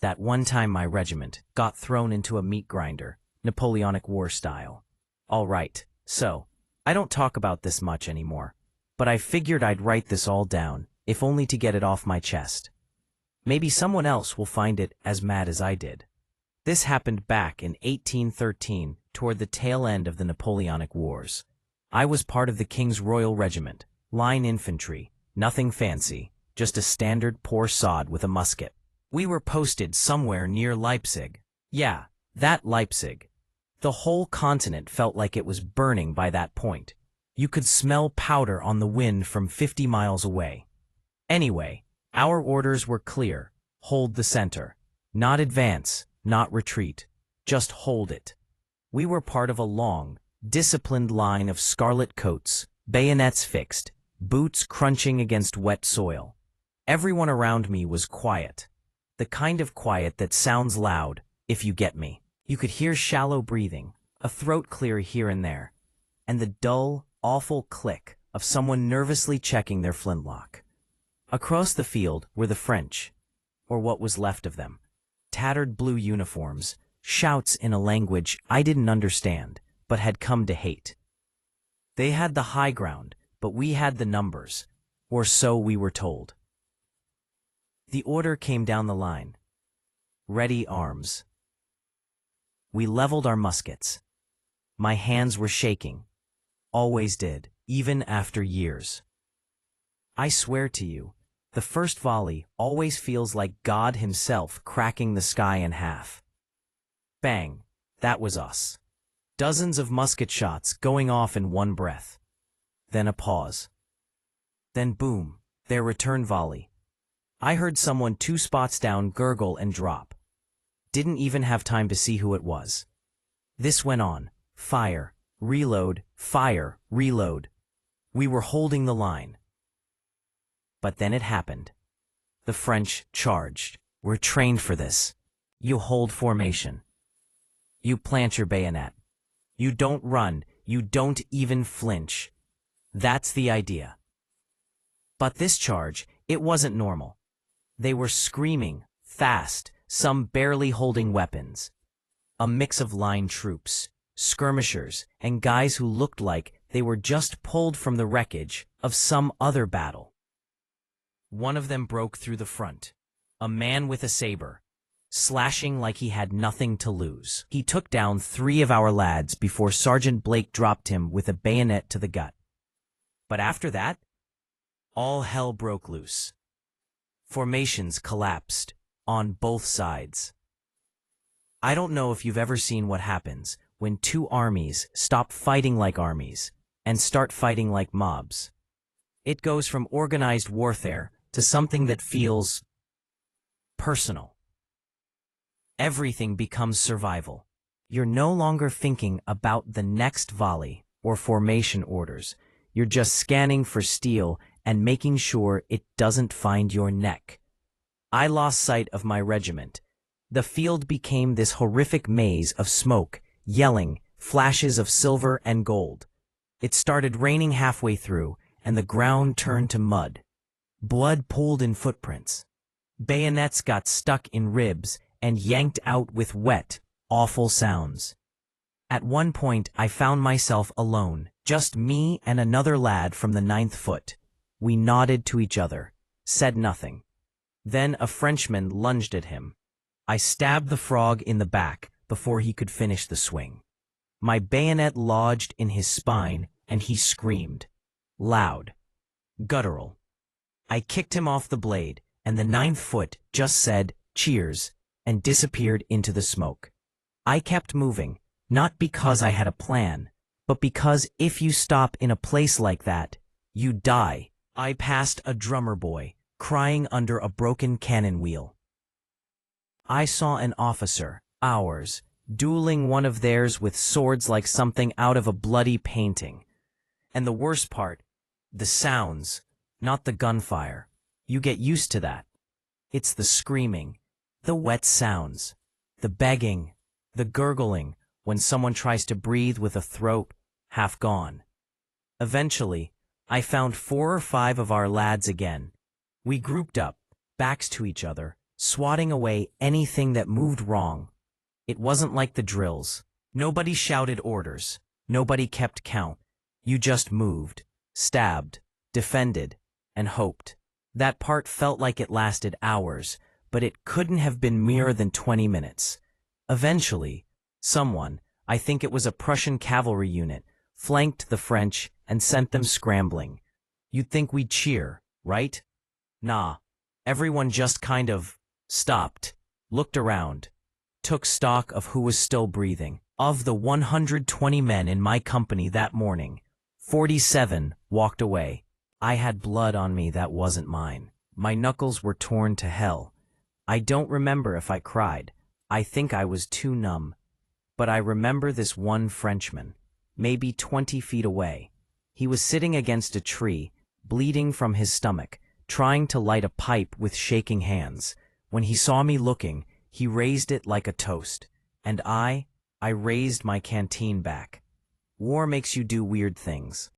That one time my regiment got thrown into a meat grinder, Napoleonic War style. All right, so, I don't talk about this much anymore, but I figured I'd write this all down, if only to get it off my chest. Maybe someone else will find it as mad as I did. This happened back in 1813, toward the tail end of the Napoleonic Wars. I was part of the King's Royal Regiment, line infantry, nothing fancy, just a standard poor sod with a musket. We were posted somewhere near Leipzig. Yeah, that Leipzig. The whole continent felt like it was burning by that point. You could smell powder on the wind from 50 miles away. Anyway, our orders were clear. Hold the center. Not advance, not retreat. Just hold it. We were part of a long, disciplined line of scarlet coats, bayonets fixed, boots crunching against wet soil. Everyone around me was quiet. The kind of quiet that sounds loud, if you get me. You could hear shallow breathing, a throat clear here and there, and the dull, awful click of someone nervously checking their flintlock. Across the field were the French, or what was left of them. Tattered blue uniforms, shouts in a language I didn't understand, but had come to hate. They had the high ground, but we had the numbers, or so we were told. The order came down the line. Ready arms. We leveled our muskets. My hands were shaking. Always did, even after years. I swear to you, the first volley always feels like God himself cracking the sky in half. Bang, that was us. Dozens of musket shots going off in one breath. Then a pause. Then boom, their return volley. I heard someone 2 spots down gurgle and drop. Didn't even have time to see who it was. This went on. Fire, reload, fire, reload. We were holding the line. But then it happened. The French charged. We're trained for this. You hold formation. You plant your bayonet. You don't run. You don't even flinch. That's the idea. But this charge, it wasn't normal. They were screaming, fast, some barely holding weapons. A mix of line troops, skirmishers, and guys who looked like they were just pulled from the wreckage of some other battle. One of them broke through the front, a man with a saber, slashing like he had nothing to lose. He took down 3 of our lads before Sergeant Blake dropped him with a bayonet to the gut. But after that, all hell broke loose. Formations collapsed, on both sides. I don't know if you've ever seen what happens when 2 armies stop fighting like armies and start fighting like mobs. It goes from organized warfare to something that feels personal. Everything becomes survival. You're no longer thinking about the next volley or formation orders. You're just scanning for steel and making sure it doesn't find your neck. I lost sight of my regiment. The field became this horrific maze of smoke, yelling, flashes of silver and gold. It started raining halfway through, and the ground turned to mud. Blood pooled in footprints. Bayonets got stuck in ribs and yanked out with wet, awful sounds. At one point, I found myself alone, just me and another lad from the 9th Foot. We nodded to each other, said nothing. Then a Frenchman lunged at him. I stabbed the frog in the back before he could finish the swing. My bayonet lodged in his spine, and he screamed. Loud. Guttural. I kicked him off the blade, and the 9th Foot just said, "Cheers," and disappeared into the smoke. I kept moving, not because I had a plan, but because if you stop in a place like that, you die. I passed a drummer boy, crying under a broken cannon wheel. I saw an officer, ours, dueling one of theirs with swords like something out of a bloody painting. And the worst part, the sounds, not the gunfire. You get used to that. It's the screaming, the wet sounds, the begging, the gurgling when someone tries to breathe with a throat half gone. Eventually, I found 4 or 5 of our lads again. We grouped up, backs to each other, swatting away anything that moved wrong. It wasn't like the drills. Nobody shouted orders. Nobody kept count. You just moved, stabbed, defended, and hoped. That part felt like it lasted hours, but it couldn't have been more than 20 minutes. Eventually, someone, I think it was a Prussian cavalry unit, flanked the French and sent them scrambling. You'd think we'd cheer, right? Nah. Everyone just kind of stopped, looked around, took stock of who was still breathing. Of the 120 men in my company that morning, 47 walked away. I had blood on me that wasn't mine. My knuckles were torn to hell. I don't remember if I cried. I think I was too numb. But I remember this one Frenchman, maybe 20 feet away. He was sitting against a tree, bleeding from his stomach, trying to light a pipe with shaking hands. When he saw me looking, he raised it like a toast. And I raised my canteen back. War makes you do weird things.